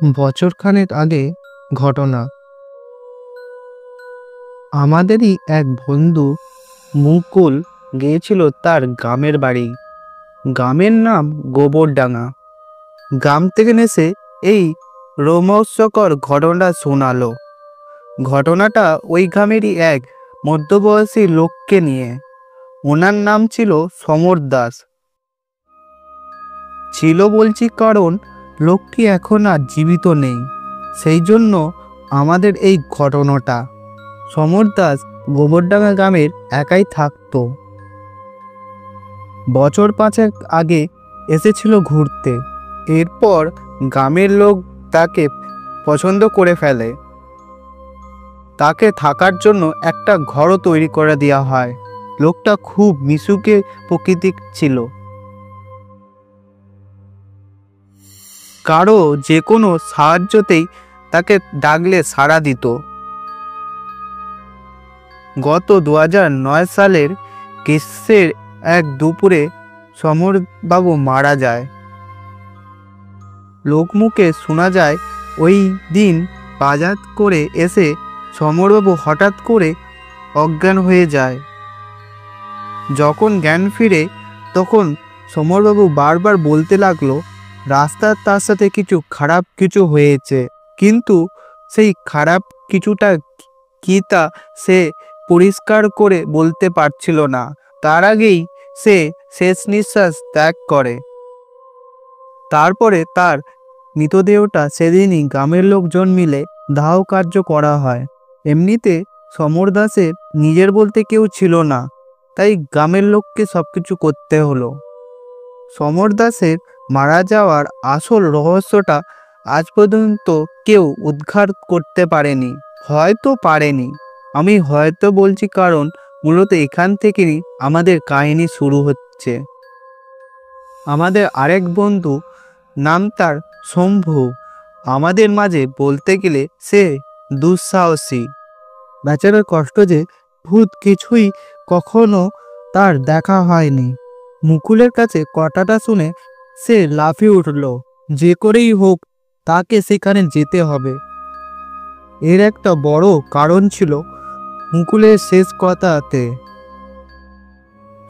বছরখানেক আগে ঘটনা। আমাদেরই এক বন্ধু মুকুল গিয়েছিল তার গ্রামের বাড়ি। গ্রামের নাম গোবরডাঙ্গা। গ্রাম থেকে এসে এই রোমহর্ষকর ঘটনা শোনালো। ঘটনাটা ওই গ্রামেরই এক মধ্যবয়সী লোককে নিয়ে। ওনার নাম ছিল সমর দাস। ছিল বলছি কারণ লোকটি এখন আর জীবিত নেই, সেই জন্য আমাদের এই ঘটনাটা। সমর দাস গোবরডাঙ্গা গ্রামের একাই থাকতো। বছর 5 আগে এসেছিল ঘুরতে। এরপর গ্রামের লোক তাকে পছন্দ করে ফেলে। তাকে থাকার জন্য একটা ঘরও তৈরি করে দেওয়া হয়। লোকটা খুব মিশুকে প্রকৃতির ছিল। কারো যে কোনো সাহায্যতেই তাকে ডাকলে সাড়া দিত। গত 2009 সালের গ্রীষ্মের এক দুপুরে সমরবাবু মারা যায়। লোকমুখে শোনা যায় ওই দিন বাজার করে এসে সমরবাবু হঠাৎ করে অজ্ঞান হয়ে যায়। যখন জ্ঞান ফিরে তখন সমরবাবু বারবার বলতে লাগলো রাস্তার তার সাথে খারাপ কিছু হয়েছে, কিন্তু সেই খারাপ কিছুটা কি তা সে পরিষ্কার করে বলতে পারছিল না। তার আগেই সে শেষ নিঃশ্বাস ত্যাগ করে। তারপরে তার মৃতদেহটা সেদিনই গ্রামের লোকজন মিলে দাহ কার্য করা হয়। এমনিতে সমর দাসের নিজের বলতে কেউ ছিল না, তাই গ্রামের লোককে সবকিছু করতে হলো। সমর দাসের মারা যাওয়ার আসল রহস্যটা আজ পর্যন্ত কেউ উদ্ধার করতে পারেনি। হয়তো পারেনি, আমি হয়তো বলছি কারণ মূলত এখান থেকেই আমাদের কাহিনী শুরু হচ্ছে। আমাদের আরেক বন্ধু, নাম তার শম্ভু, আমাদের মাঝে বলতে গেলে সে দুঃসাহসী। বেচারার কষ্ট যে ভূত কিছুই কখনো তার দেখা হয়নি। মুকুলের কাছে কথাটা শুনে সে লাফিয়ে উঠল। যে করেই হোক তাকে সেখানে যেতে হবে। এর একটা বড় কারণ ছিল মুকুলের শেষ কথাতে।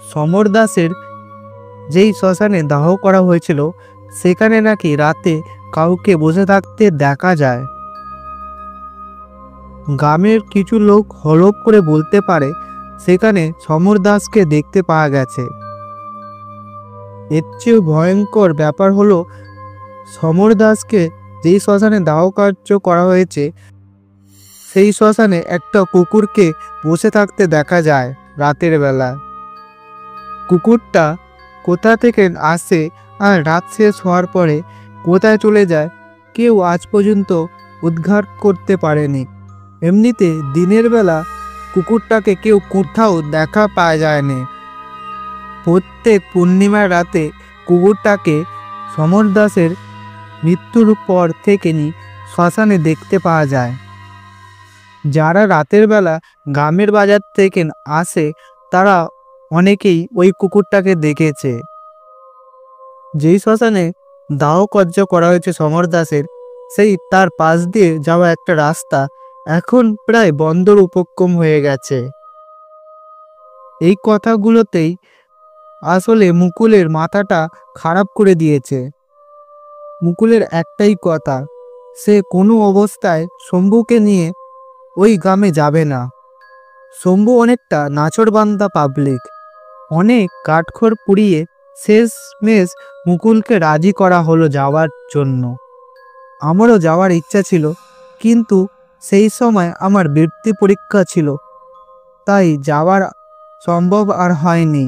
সমর দাসের যেই শ্মশানে দাহ করা হয়েছিল সেখানে নাকি রাতে কাউকে বসে থাকতে দেখা যায়। গ্রামের কিছু লোক হলপ করে বলতে পারে সেখানে সমর দাসকে দেখতে পাওয়া গেছে। এর চেয়েও ভয়ঙ্কর ব্যাপার হলো সমর দাসকে যেই শ্মশানে দাহ কার্য করা হয়েছে সেই শ্মশানে একটা কুকুরকে বসে থাকতে দেখা যায় রাতের বেলা। কুকুরটা কোথা থেকে আসে আর রাত শেষ হওয়ার পরে কোথায় চলে যায় কেউ আজ পর্যন্ত উদ্ধার করতে পারেনি। এমনিতে দিনের বেলা কুকুরটাকে কেউ কোথাও দেখা পাওয়া যায়নি। প্রত্যেক পূর্ণিমার রাতে কুকুরটাকে সমর দাসের মৃত্যুর পর থেকে শ্মশানে দেখতে পাওয়া যায়। যারা রাতের বেলা গ্রামের বাজার থেকে আসে তারা অনেকেই ওই কুকুরটাকে দেখেছে। যেই শ্মশানে দাহ কার্য করা হয়েছে সমর দাসের, সেই তার পাশ দিয়ে যাওয়া একটা রাস্তা এখন প্রায় বন্দর উপক্রম হয়ে গেছে। এই কথাগুলোতেই আসলে মুকুলের মাথাটা খারাপ করে দিয়েছে। মুকুলের একটাই কথা, সে কোনো অবস্থায় শম্ভুকে নিয়ে ওই গ্রামে যাবে না। শম্ভু অনেকটা নাছোড়বান্দা পাবলিক। অনেক কাঠখড় পুড়িয়ে শেষমেশ মুকুলকে রাজি করা হলো যাওয়ার জন্য। আমারও যাওয়ার ইচ্ছা ছিল, কিন্তু সেই সময় আমার বৃত্তি পরীক্ষা ছিল, তাই যাওয়ার সম্ভব আর হয়নি।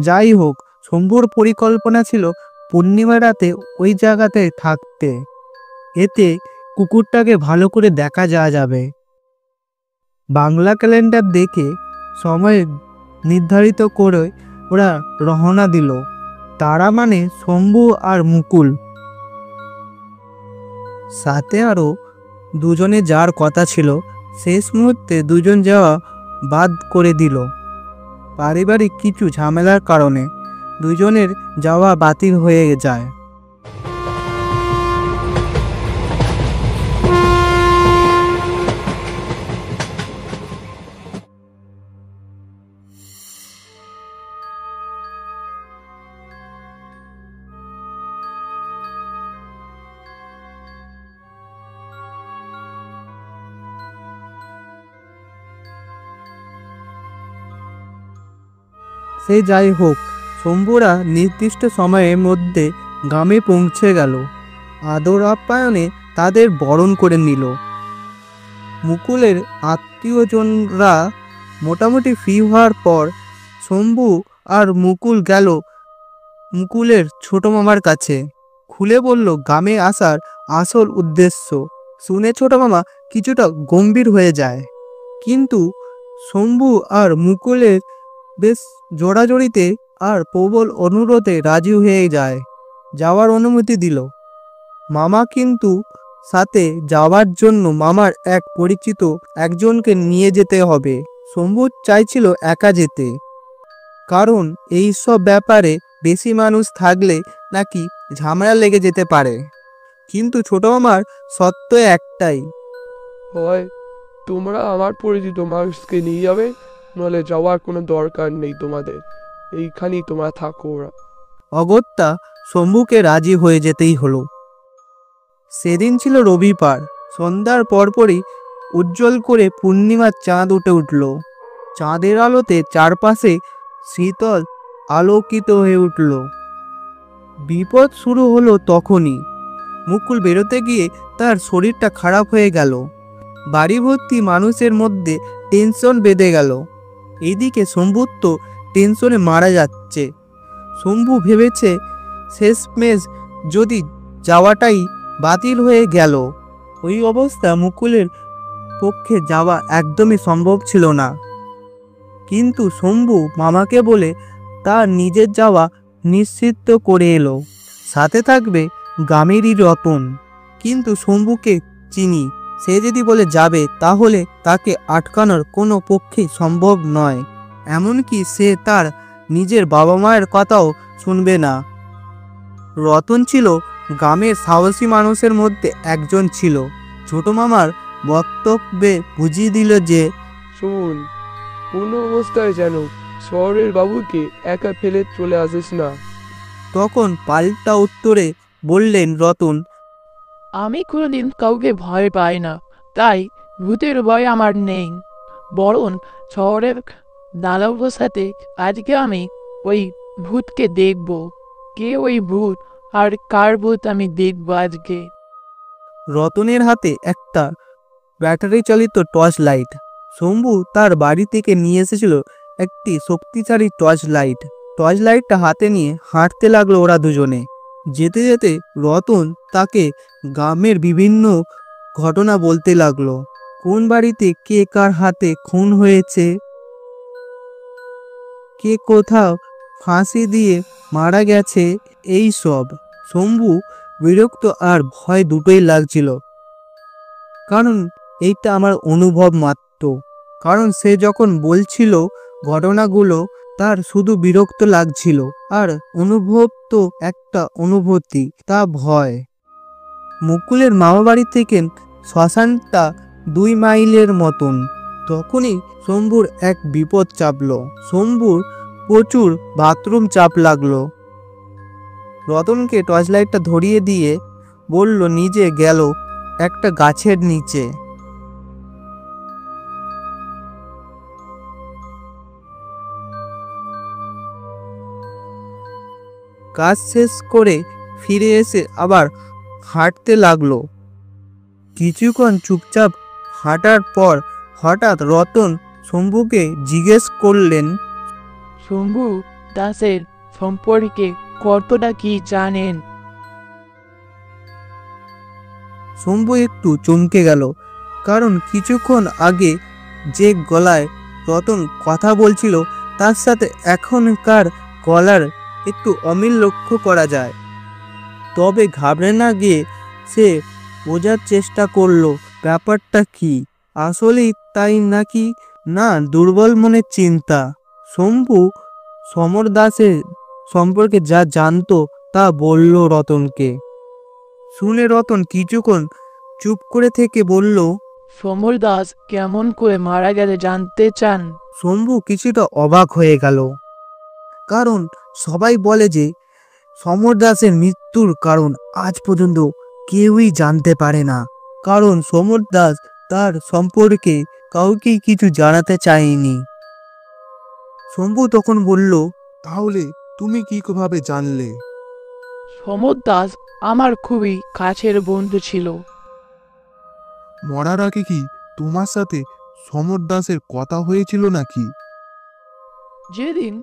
যাই হোক, শম্ভুর পরিকল্পনা ছিল পূর্ণিমা রাতে ওই জায়গাতে থাকতে। এতে কুকুরটাকে ভালো করে দেখা যাবে। বাংলা ক্যালেন্ডার দেখে সময় নির্ধারিত করে ওরা রওনা দিল। তারা মানে শম্ভু আর মুকুল, সাথে আরও দুজনে যাওয়ার কথা ছিল। শেষ মুহূর্তে দুজন যাওয়া বাদ করে দিল। পারিবারিক কিছু ঝামেলার কারণে দুজনের যাওয়া বাতিল হয়ে যায়। সে যাই হোক, শম্ভুরা নির্দিষ্ট সময়ের মধ্যে গ্রামে পৌঁছে গেল। আদর আপ্যায়নে তাদের বরণ করে নিল। মুকুলের আত্মীয়জনরা মোটামুটি ফ্রি হওয়ার পর শম্ভু আর মুকুল গেল মুকুলের ছোট মামার কাছে। খুলে বলল গ্রামে আসার আসল উদ্দেশ্য। শুনে ছোট মামা কিছুটা গম্ভীর হয়ে যায়, কিন্তু শম্ভু আর মুকুলের বেশ জোড়াজড়িতে আর প্রবল অনুরোধে রাজি হয়ে যায়, যাওয়ার অনুমতি দিল। মামা কিন্তু সাথে যাওয়ার জন্য মামার এক পরিচিত একজনকে নিয়ে যেতে হবে। শম্ভু চাইছিল একা যেতে, কারণ এই সব ব্যাপারে বেশি মানুষ থাকলে নাকি ঝামেলা লেগে যেতে পারে। কিন্তু ছোট মামার সত্য একটাই, হয় তোমরা আমার পরিচিত মানুষকে নিয়ে যাবে, নাহলে যাওয়ার কোনো দরকার নেই তোমাদের, এইখানেই তোমরা থাকো। ওরা অগত্যা শম্ভুকে রাজি হয়ে যেতেই হলো। সেদিন ছিল রবিবার। সন্ধ্যার পরপরই উজ্জ্বল করে পূর্ণিমার চাঁদ উঠে উঠল। চাঁদের আলোতে চারপাশে শীতল আলোকিত হয়ে উঠল। বিপদ শুরু হলো তখনই। মুকুল বেরোতে গিয়ে তার শরীরটা খারাপ হয়ে গেল। বাড়ি ভর্তি মানুষের মধ্যে টেনশন বেঁধে গেল। এদিকে শম্ভু তো টেনশনে মারা যাচ্ছে। শম্ভু ভেবেছে শেষমেশ যদি যাওয়াটাই বাতিল হয়ে গেল। ওই অবস্থা মুকুলের পক্ষে যাওয়া একদমই সম্ভব ছিল না। কিন্তু শম্ভু মামাকে বলে তার নিজের যাওয়া নিশ্চিত করে এলো। সাথে থাকবে গ্রামেরই রতন। কিন্তু শম্ভুকে চিনি, সে যদি বলে যাবে তাহলে তাকে আটকানোর কোনো পক্ষে সম্ভব নয়। এমনকি সে তার নিজের বাবা মায়ের কথাও শুনবে না। রতন ছিল গ্রামের সাহসী মানুষের মধ্যে একজন ছিল। ছোট মামার বক্তব্যে বুঝিয়ে দিল যে শোন, কোনো অবস্থায় যেন শহরের বাবুকে একা ফেলে চলে আসিস না। তখন পাল্টা উত্তরে বললেন রতন, আমি কোনোদিন কাউকে ভয় পাই না, তাই ভূতের ভয় আমার নেই। বরং শহরের দানবের সাথে আজকে আমি ওই ভূতকে দেখব। কে ওই ভূত আর কার ভূত আমি দেখব আজকে। রতনের হাতে একটা ব্যাটারি চালিত টর্চ লাইট। শম্ভু তার বাড়ি থেকে নিয়ে এসেছিল একটি শক্তিশালী টর্চ লাইট। টর্চ লাইটটা হাতে নিয়ে হাঁটতে লাগলো ওরা দুজনে। যেতে যেতে রতন তাকে গ্রামের বিভিন্ন ঘটনা বলতে লাগলো। কোন বাড়িতে কে কার হাতে খুন হয়েছে, কে কোথাও ফাঁসি দিয়ে মারা গেছে, এই সব। শম্ভু বিরক্ত আর ভয় দুটোই লাগছিল, কারণ এইটা আমার অনুভব মাত্র। কারণ সে যখন বলছিল ঘটনাগুলো, তার শুধু বিরক্ত লাগছিল, আর অনুভব তো একটা অনুভূতি, তা ভয়। মুকুলের মামা বাড়ি থেকে শ্মশানটা 2 মাইলের মতন। তখনই শম্ভুর এক বিপদ চাপলো। শম্ভুর প্রচুর বাথরুম চাপ লাগলো। রতনকে টর্চ লাইটটা ধরিয়ে দিয়ে বলল নিজে গেল একটা গাছের নিচে। কাজ শেষ করে ফিরে এসে আবার হাঁটতে লাগলো। কিছুক্ষণ চুপচাপ হাঁটার পর হঠাৎ রতন শম্ভুকে জিজ্ঞেস করলেন, শম্ভু দাসের সম্পর্কে কতটা কি জানেন? শম্ভু একটু চমকে গেল, কারণ কিছুক্ষণ আগে যে গলায় রতন কথা বলছিল তার সাথে এখনকার গলার একটু অমিল লক্ষ্য করা যায়। তবে ঘাবড়ে না গিয়ে সে বোঝার চেষ্টা করলো ব্যাপারটা কি, আসলেই তাই নাকি না দুর্বল মনের চিন্তা। শম্ভু সমর দাসের সম্পর্কে যা জানতো তা বলল রতনকে। শুনে রতন কিছুক্ষণ চুপ করে থেকে বলল, সমর দাস কেমন করে মারা গেছে জানতে চান? শম্ভু কিছুটা অবাক হয়ে গেল, কারণ সবাই বলে যে সমর দাসের মৃত্যুর কারণ আজ পর্যন্ত কেউই জানতে পারে না, কারণ সমর দাস তার সম্পর্কে কাউকেই কিছু জানাতে চায়নি। শম্ভু তখন বলল, তাহলে তুমি কিভাবে জানলে? সমর দাস আমার খুবই কাছের বন্ধু ছিল। মরার আগে কি তোমার সাথে সমর দাসের কথা হয়েছিল নাকি? যেদিন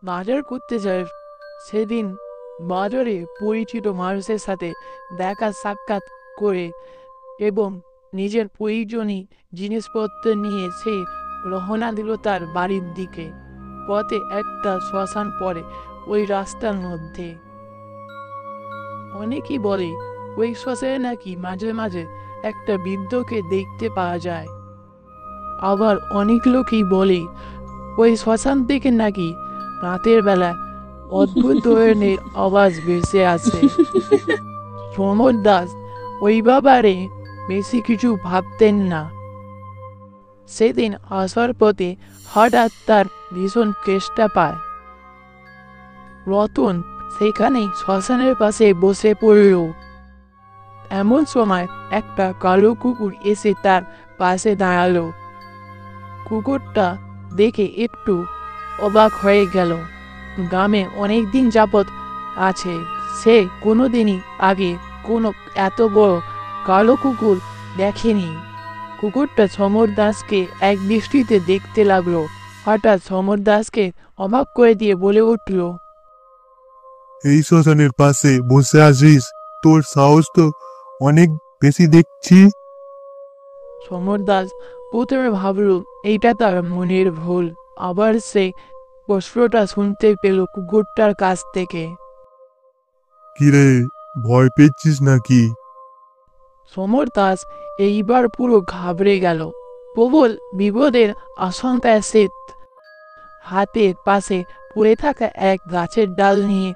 বাজার করতে যায় সেদিন বাজারে পরিচিত মানুষের সাথে দেখা সাক্ষাৎ করে এবং নিজের প্রয়োজনীয় জিনিসপত্র নিয়ে সে রওনা দিল তার বাড়ির দিকে। পথে একটা শ্মশান পড়ে ওই রাস্তার মধ্যে। অনেকেই বলে ওই শ্মশানে নাকি মাঝে মাঝে একটা বৃদ্ধকে দেখতে পাওয়া যায়। আবার অনেক লোকই বলে ওই শ্মশান থেকে নাকি রাতের বেলা অদ্ভুত ধরনের আওয়াজ ভেসে আসে। সমর দাস ওই ব্যাপারে বেশি কিছু ভাবতেন না। সেদিন আসার পথে হঠাৎ তার ভীষণ কেষ্টা পায়। রতন সেখানেই শ্মশানের পাশে বসে পড়ল। এমন সময় একটা কালো কুকুর এসে তার পাশে দাঁড়ালো। কুকুরটা দেখে একটু অবাক হয়ে গেল। গ্রামে অনেকদিন যাবৎ আছে, সে কোনোদিনই আগে কোনো এত বড় কালো কুকুর দেখেনি। কুকুরটা সমর দাসকে এক দৃষ্টিতে দেখতে লাগলো। হঠাৎ সমর দাসকে অবাক করে দিয়ে বলে উঠল, এই শ্মশানের পাশে বসে আছিস, তোর সাহস তো অনেক বেশি দেখছি। সমর দাস প্রথমে ভাবল এইটা তার মনের ভুল। আবার সে প্রশ্নটা শুনতে পেল কুকুরটার কাছ থেকে। কিরে, ভয় পেয়েছিস নাকি? সমর দাস এইবার পুরো ঘাবড়ে গেল। প্রবল বিপদের আশঙ্কায় সে হাতের পাশে পড়ে থাকা এক গাছের ডাল নিয়ে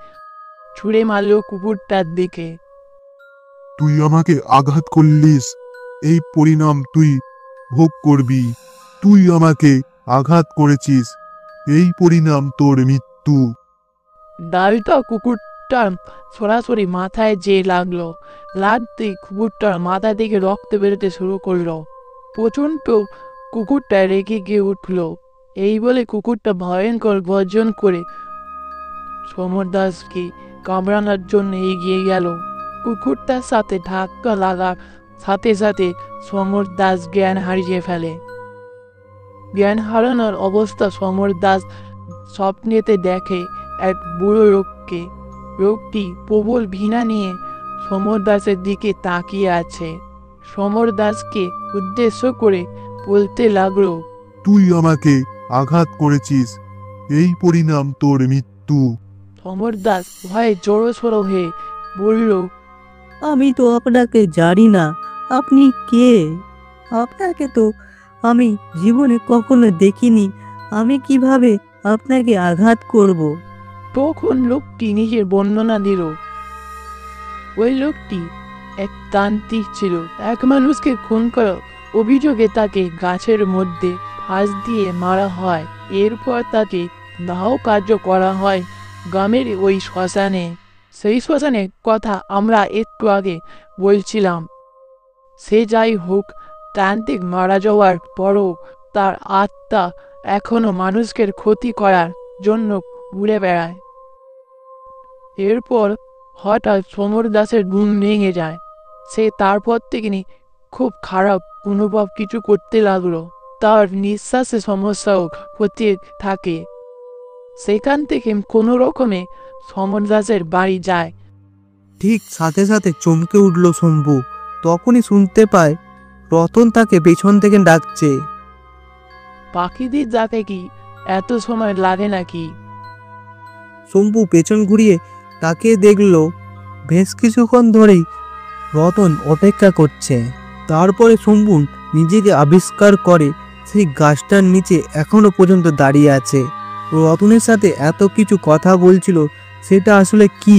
ছুঁড়ে মারল কুকুরটার দিকে। তুই আমাকে আঘাত করলিস, এই পরিণাম তুই ভোগ করবি। তুই আমাকে আঘাত করেছিস, এই পরিণাম তোর মৃত্যু। ডালটা কুকুরটার সরাসরি মাথায় যেয়ে লাগলো। লাগতে কুকুরটার মাথা থেকে রক্ত বেরোতে শুরু করলো। প্রচণ্ড কুকুরটা রেগে গিয়ে উঠল। এই বলে কুকুরটা ভয়ঙ্কর গর্জন করে সমর দাসকে কামড়ানোর জন্য এগিয়ে গেল। কুকুরটার সাথে ধাক্কা লাগার সাথে সাথে সমর দাস জ্ঞান হারিয়ে ফেলে। জ্ঞান হারানোর অবস্থা সমর দাস স্বপ্নেতে দেখে এক বুড়ো লোককে। লোকটি প্রবল ঘৃণা নিয়ে সমর দাসের দিকে তাকিয়ে আছে। সমর দাসকে উদ্দেশ্য করে বলতে লাগলো, তুই আমাকে আঘাত করেছিস, এই পরিণাম তোর মৃত্যু। সমর দাস ভয়ে জড়সড় হয়ে বলল, আমি তো আপনাকে জানি না, আপনি কে? আপনাকে তো আমি জীবনে কখনো দেখিনি, আমি কিভাবে আপনাকে আঘাত করব? তখন লোকটি নিজের বর্ণনা দিল। ওই লোকটি এক তান্ত্রিক ছিল। এক মানুষকে খুন করার অভিযোগে তাকে গাছের মধ্যে ফাঁস দিয়ে মারা হয়। এরপর তাকে দাহ কার্য করা হয় গ্রামের ওই শ্মশানে। সেই শ্মশানের কথা আমরা একটু আগে বলছিলাম। সে যাই হোক, তান্ত্রিক মারা যাওয়ার পরও তার আত্মা এখনো মানুষকে ক্ষতি করার জন্য ঘুরে বেড়ায়। এরপর হঠাৎ সমর দাসের ঘুম ভেঙে যায়। সে তারপর থেকে খুব খারাপ অনুভব কিছু করতে লাগলো। তার নিঃশ্বাসে সমস্যাও হতে থাকে। সেখান থেকে কোনো রকমে সমর দাসের বাড়ি যায়। ঠিক সাথে সাথে চমকে উঠল শম্ভু। তখনই শুনতে পায় রতন তাকে পেছন থেকে ডাকছে। পাখিদের যাতে কি এত সময় লাগে নাকি? শম্ভু পেছন ঘুরিয়ে তাকে দেখল বেশ কিছুক্ষণ ধরেই রতন অপেক্ষা করছে। তারপরে শম্ভু নিজেকে আবিষ্কার করে সেই গাছটার নিচে এখনো পর্যন্ত দাঁড়িয়ে আছে। রতনের সাথে এত কিছু কথা বলছিল, সেটা আসলে কি?